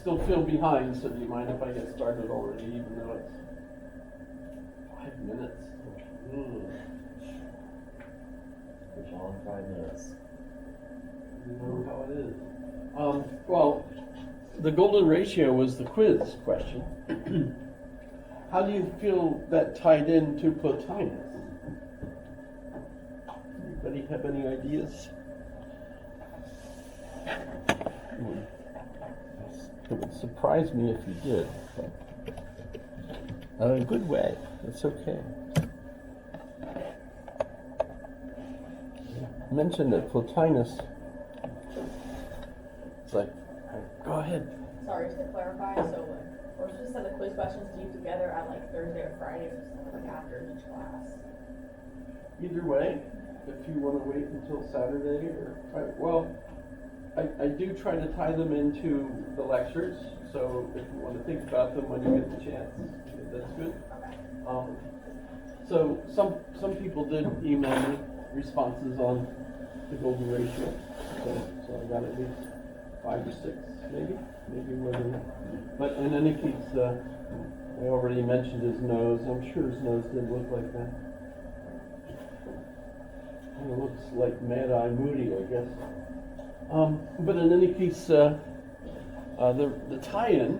still feel behind, so do you mind if I get started already, even though it's 5 minutes? It's all in 5 minutes. You know how it is. Well, the golden ratio was the quiz question. How do you feel that tied into Plotinus? Anybody have any ideas? It would surprise me if you did. In a good way. It's okay. I mentioned that Plotinus. It's like, go ahead. Sorry, just to clarify, so we're supposed to send the quiz questions to you together at like Thursday or Friday, so send them like after each class. Either way, if you want to wait until Saturday or, I do try to tie them into the lectures, so if you want to think about them when you get the chance, that's good. Okay. So some people did email me responses on the golden ratio, so I got at least 5 or 6, maybe more than that. But in any case, I already mentioned his nose. I'm sure his nose didn't look like that. It looks like Mad Eye Moody, I guess. But in any case, the tie-in,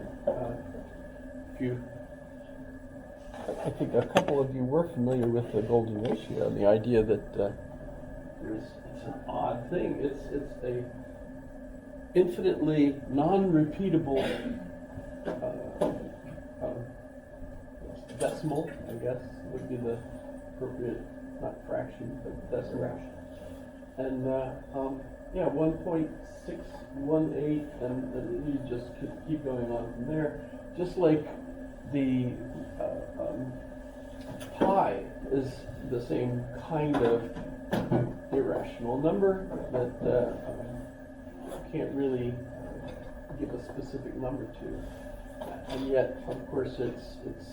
I think a couple of you were familiar with the golden ratio, and the idea that it's an odd thing. It's a infinitely non-repeatable decimal, I guess, would be the appropriate, not fraction, but decimal. And 1.618, and you just could keep going on from there. Just like the pi is the same kind of irrational number that can't really give a specific number to. And yet, of course, it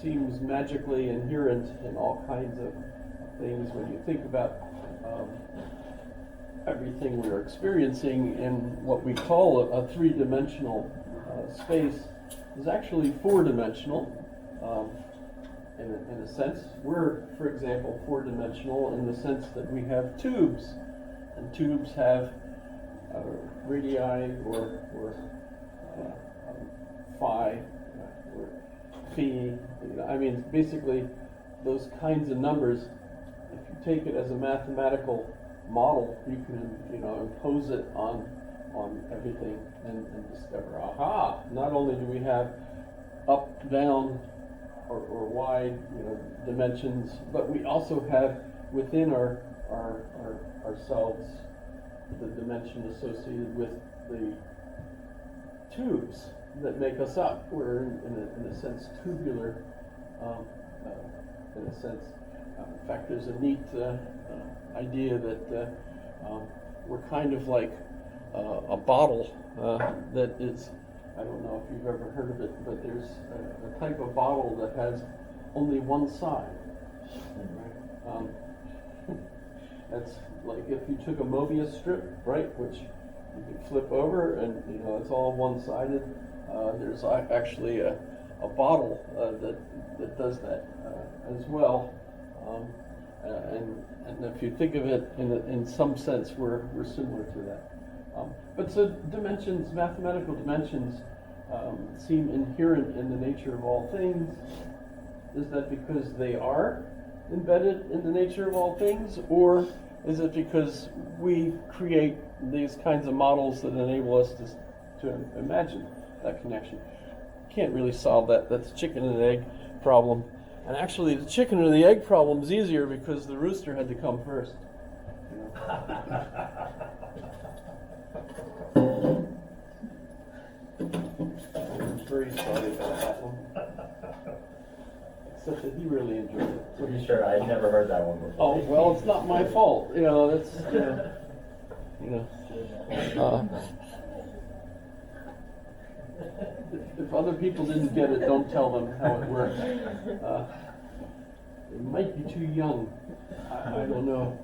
seems magically inherent in all kinds of things when you think about everything we're experiencing in what we call a three-dimensional space is actually four-dimensional. In a sense, we're, for example, four-dimensional in the sense that we have tubes, and tubes have radii or phi or phi. I mean, basically, those kinds of numbers. If you take it as a mathematical model, you can impose it on everything and discover, aha! Not only do we have up, down, or wide dimensions, but we also have within ourselves the dimension associated with the tubes that make us up. We're in a sense tubular, in a sense. In fact, there's a neat idea that we're kind of like a bottle that is, I don't know if you've ever heard of it, but there's a type of bottle that has only one side. That's like if you took a Mobius strip, right, which you could flip over and it's all one-sided. There's actually a bottle that does that as well. And if you think of it in some sense, we're similar to that. But so dimensions, mathematical dimensions, seem inherent in the nature of all things. Is that because they are embedded in the nature of all things, or is it because we create these kinds of models that enable us to imagine that connection? Can't really solve that. That's chicken and egg problem. And actually, the chicken or the egg problem is easier because the rooster had to come first. I'm very sorry about that one. Except that he really enjoyed it. Pretty sure I've never heard that one before. Oh, well, it's not my fault. That's, if other people didn't get it, don't tell them how it works. They might be too young. I don't know.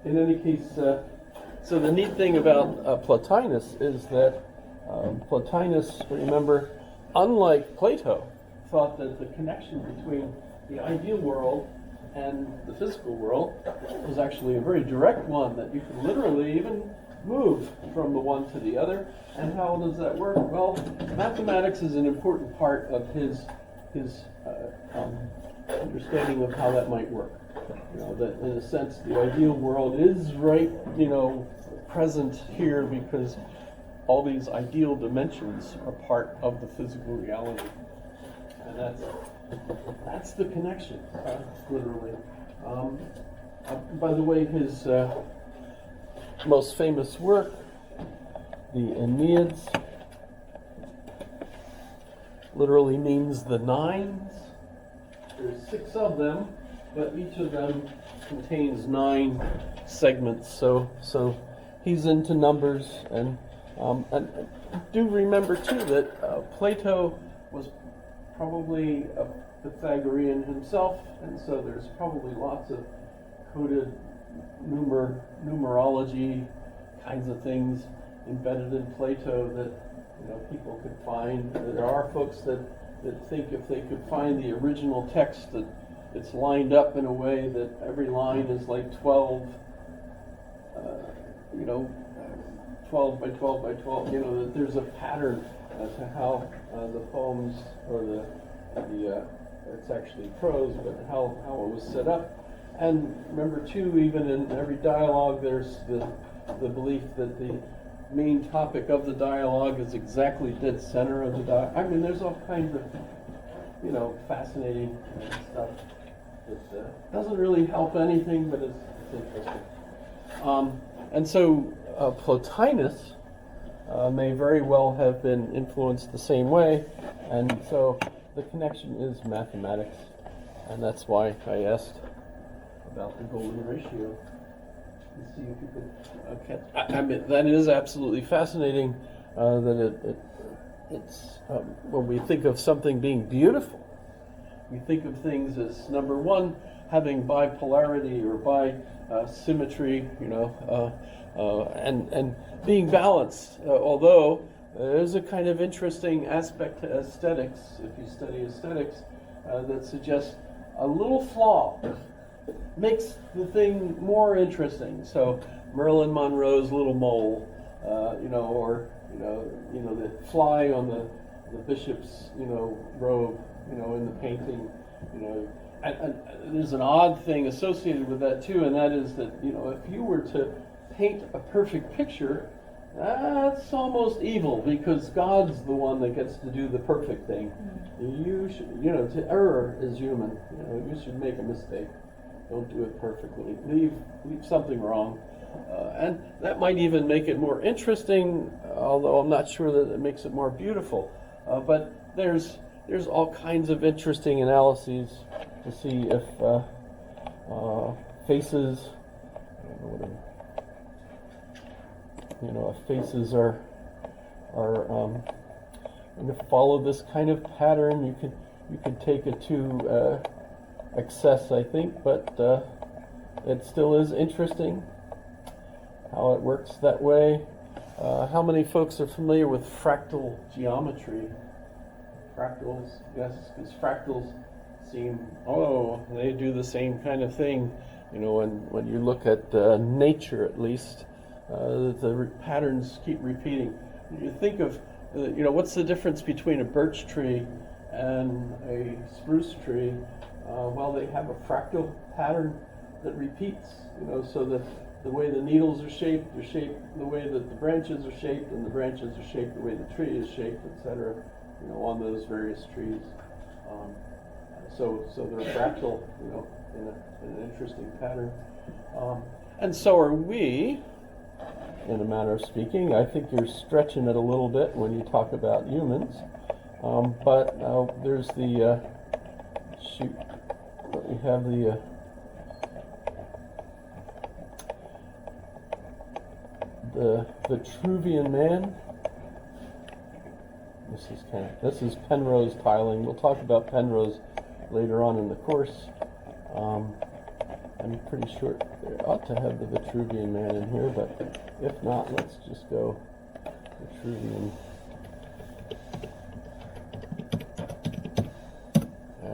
In any case, so the neat thing about Plotinus is that Plotinus, remember, unlike Plato, thought that the connection between the ideal world and the physical world was actually a very direct one, that you could literally even move from the one to the other. And how does that work? Well, mathematics is an important part of his understanding of how that might work. You know, that in a sense the ideal world is right, present here because all these ideal dimensions are part of the physical reality. And that's the connection, literally. By the way, his most famous work, the Enneads, literally means the nines. There's 6 of them, but each of them contains 9 segments. So he's into numbers, and do remember too that Plato was probably a Pythagorean himself, and so there's probably lots of coded numerology kinds of things embedded in Plato that people could find. There are folks that think if they could find the original text that it's lined up in a way that every line is like 12 12 by 12 by 12, that there's a pattern to how the poems, or it's actually prose, but how it was set up. And remember too, even in every dialogue, there's the belief that the main topic of the dialogue is exactly dead center of the dialogue. I mean, there's all kinds of, fascinating stuff that doesn't really help anything, but it's interesting. And so Plotinus may very well have been influenced the same way, and so the connection is mathematics, and that's why I asked about the golden ratio. And see if you could catch. I mean, that is absolutely fascinating. That it's when we think of something being beautiful, we think of things as, number one, having bipolarity or symmetry, and being balanced. Although there's a kind of interesting aspect to aesthetics, if you study aesthetics, that suggests a little flaw makes the thing more interesting. So Marilyn Monroe's little mole, or the fly on the bishop's robe, in the painting, and there's an odd thing associated with that too, and that is that if you were to paint a perfect picture, that's almost evil, because God's the one that gets to do the perfect thing. You should, to err is human. You should make a mistake. Don't do it perfectly. Leave something wrong. And that might even make it more interesting, although I'm not sure that it makes it more beautiful. But there's all kinds of interesting analyses to see if faces, if faces are going to follow this kind of pattern. You could take it to excess, I think, but it still is interesting how it works that way. How many folks are familiar with fractal geometry? Fractals, yes, because fractals seem, they do the same kind of thing. When you look at nature, at least, the patterns keep repeating. You think of, what's the difference between a birch tree and a spruce tree? Well, they have a fractal pattern that repeats, so that the way the needles are shaped the way that the branches are shaped, and the branches are shaped the way the tree is shaped, etc., on those various trees. So they're fractal, in an interesting pattern. And so are we, in a manner of speaking. I think you're stretching it a little bit when you talk about humans. But there's the, we have the, the Vitruvian Man. This is Penrose tiling. We'll talk about Penrose later on in the course. I'm pretty sure they ought to have the Vitruvian Man in here, but if not, let's just go Vitruvian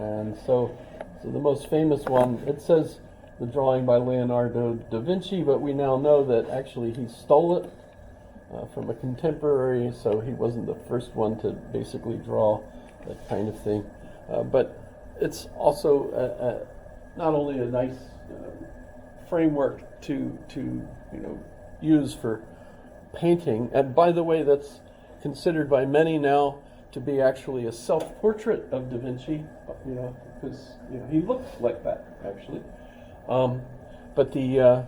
And so the most famous one, it says the drawing by Leonardo da Vinci, but we now know that actually he stole it from a contemporary, so he wasn't the first one to basically draw that kind of thing. But it's also not only a nice framework to use for painting, and by the way, that's considered by many now to be actually a self-portrait of Da Vinci, because he looked like that actually. But the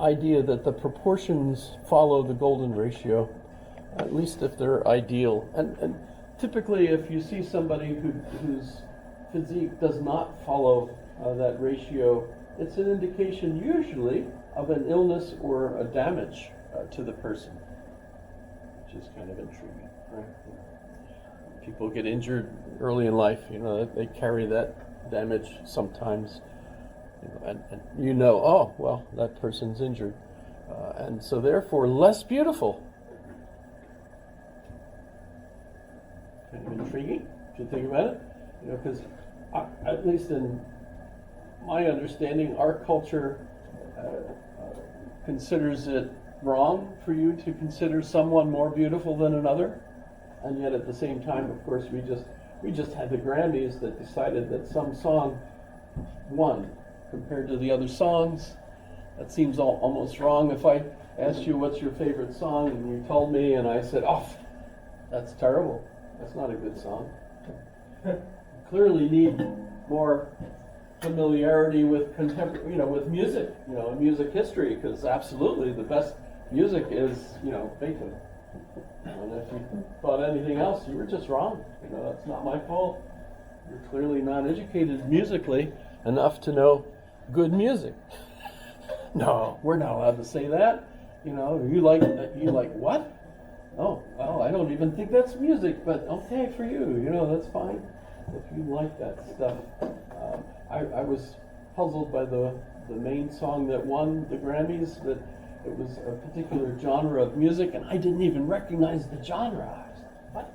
idea that the proportions follow the golden ratio, at least if they're ideal, and typically if you see somebody whose physique does not follow that ratio, it's an indication usually of an illness or a damage to the person, which is kind of intriguing, right? People get injured early in life, they carry that damage sometimes, and oh, well, that person's injured, and so therefore less beautiful. Kind of intriguing, if you think about it, because at least in my understanding, our culture considers it wrong for you to consider someone more beautiful than another, and yet at the same time, of course, we just had the Grammys that decided that some song won compared to the other songs. That seems almost wrong. If I asked you what's your favorite song and you told me and I said, oh, that's terrible, that's not a good song. Clearly need more familiarity with contemporary, with music, music history, because absolutely the best music is, Beethoven. And if you thought anything else, you were just wrong. That's not my fault. You're clearly not educated musically enough to know good music. No, we're not allowed to say that. You like what? Oh, well, I don't even think that's music, but okay for you. That's fine if you like that stuff. I was puzzled by the main song that won the Grammys, that it was a particular genre of music, and I didn't even recognize the genre. I was like,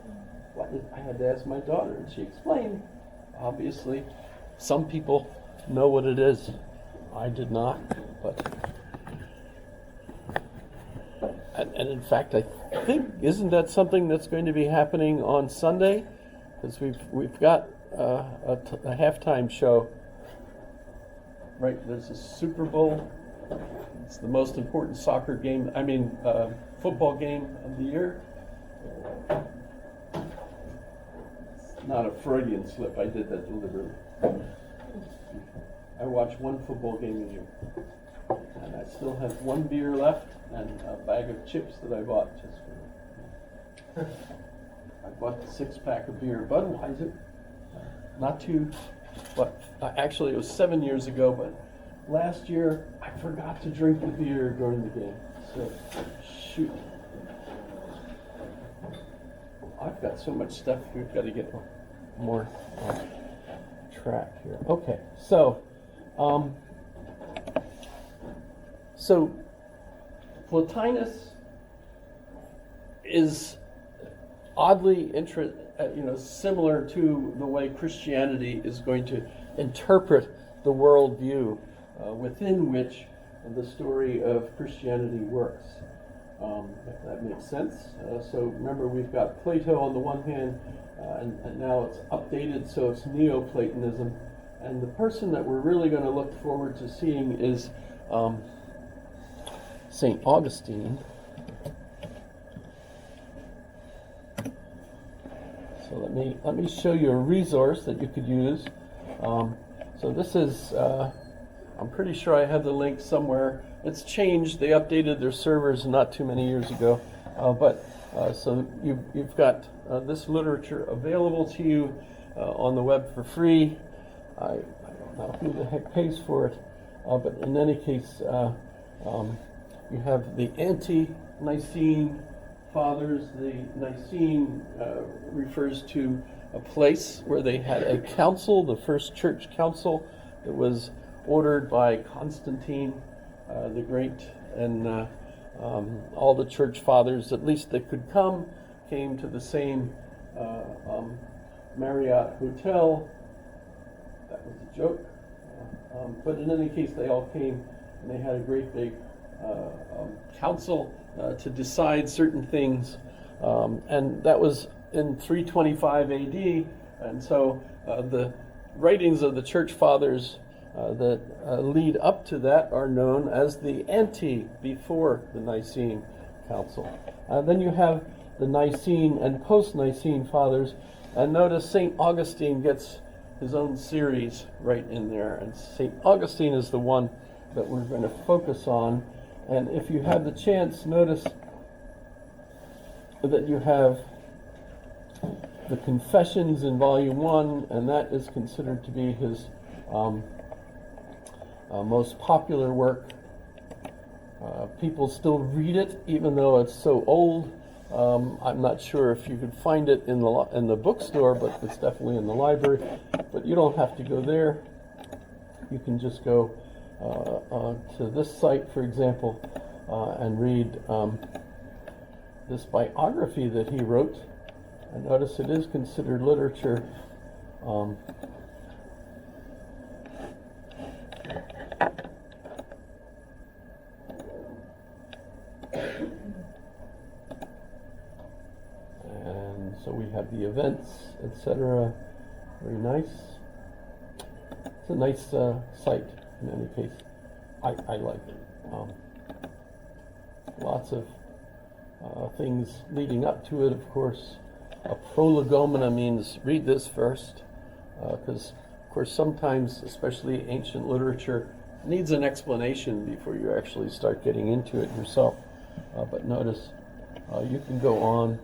what? I had to ask my daughter, and she explained. Obviously, some people know what it is. I did not, and in fact, I think, isn't that something that's going to be happening on Sunday? Because we've got a halftime show. Right, there's a Super Bowl. It's the most important football game of the year. It's not a Freudian slip, I did that deliberately. I watch one football game a year. And I still have one beer left and a bag of chips that I bought just for I bought the 6-pack of beer, Budweiser. Actually it was 7 years ago, but last year I forgot to drink the beer during the game. So, shoot. I've got so much stuff, we've got to get more track here. Okay, so Plotinus is oddly similar to the way Christianity is going to interpret the worldview within which the story of Christianity works. If that makes sense. So remember, we've got Plato on the one hand, and now it's updated, so it's Neoplatonism. And the person that we're really going to look forward to seeing is St. Augustine. So let me show you a resource that you could use. So this is, I'm pretty sure I have the link somewhere. It's changed. They updated their servers not too many years ago. So you've got this literature available to you on the web for free. I don't know who the heck pays for it, but in any case, you have the ante-Nicene fathers. The Nicene refers to a place where they had a council, the first church council, that was ordered by Constantine the Great, and all the church fathers, at least that could come, came to the same Marriott Hotel. That was a joke. But in any case, they all came and they had a great big council to decide certain things. And that was in 325 AD. And so the writings of the church fathers that lead up to that are known as the before the Nicene Council. Then you have the Nicene and post-Nicene fathers, and notice St. Augustine gets his own series right in there, and St. Augustine is the one that we're going to focus on. And if you have the chance, notice that you have the Confessions in Volume 1, and that is considered to be his most popular work. People still read it, even though it's so old. I'm not sure if you could find it in the bookstore, but it's definitely in the library. But you don't have to go there. You can just go to this site, for example, and read this biography that he wrote. And notice it is considered literature. And so we have the events, etc. Very nice. It's a nice site in any case. I like it. Lots of things leading up to it, of course. A prolegomena means read this first, because, of course, sometimes, especially ancient literature, needs an explanation before you actually start getting into it yourself. But notice, you can go on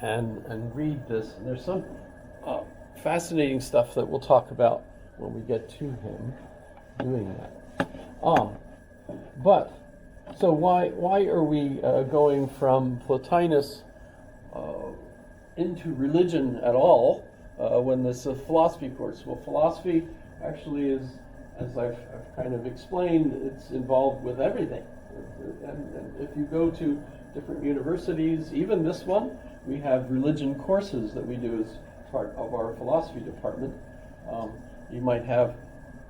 and read this. And there's some fascinating stuff that we'll talk about when we get to him doing that. So why are we going from Plotinus into religion at all when this is a philosophy course? Well, philosophy actually is, as I've kind of explained, it's involved with everything. And if you go to different universities, even this one, we have religion courses that we do as part of our philosophy department. You might have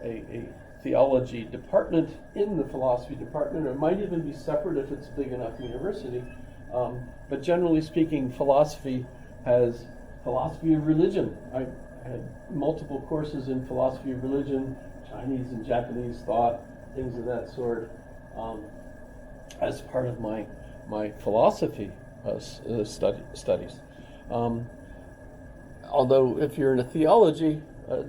a theology department in the philosophy department, or it might even be separate if it's a big enough university. But generally speaking, philosophy has philosophy of religion. I had multiple courses in philosophy of religion, Chinese and Japanese thought, things of that sort, as part of my philosophy studies. Although if you're in a theology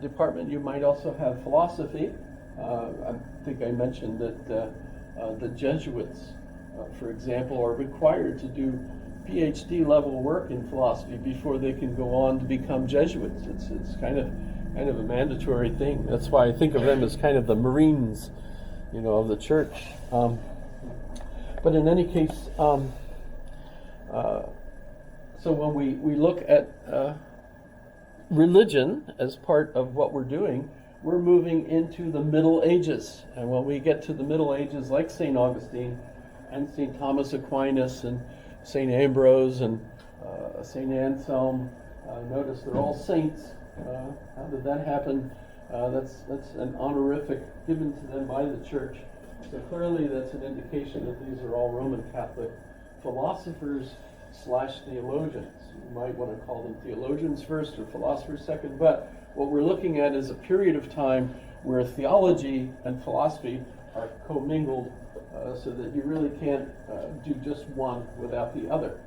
department, you might also have philosophy. I think I mentioned that the Jesuits, for example, are required to do PhD level work in philosophy before they can go on to become Jesuits. It's kind of a mandatory thing. That's why I think of them as kind of the Marines, of the church. But in any case, so when we look at religion as part of what we're doing, we're moving into the Middle Ages. And when we get to the Middle Ages, like St. Augustine and St. Thomas Aquinas and St. Ambrose and St. Anselm, notice they're all saints. How did that happen? That's an honorific given to them by the church. So clearly that's an indication that these are all Roman Catholic philosophers / theologians. You might want to call them theologians first or philosophers second, but what we're looking at is a period of time where theology and philosophy are commingled, so that you really can't do just one without the other.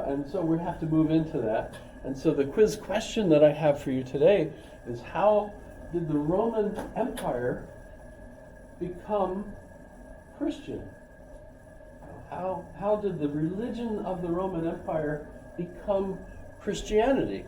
And so we have to move into that. And so the quiz question that I have for you today is, how did the Roman Empire become Christian? How did the religion of the Roman Empire become Christianity?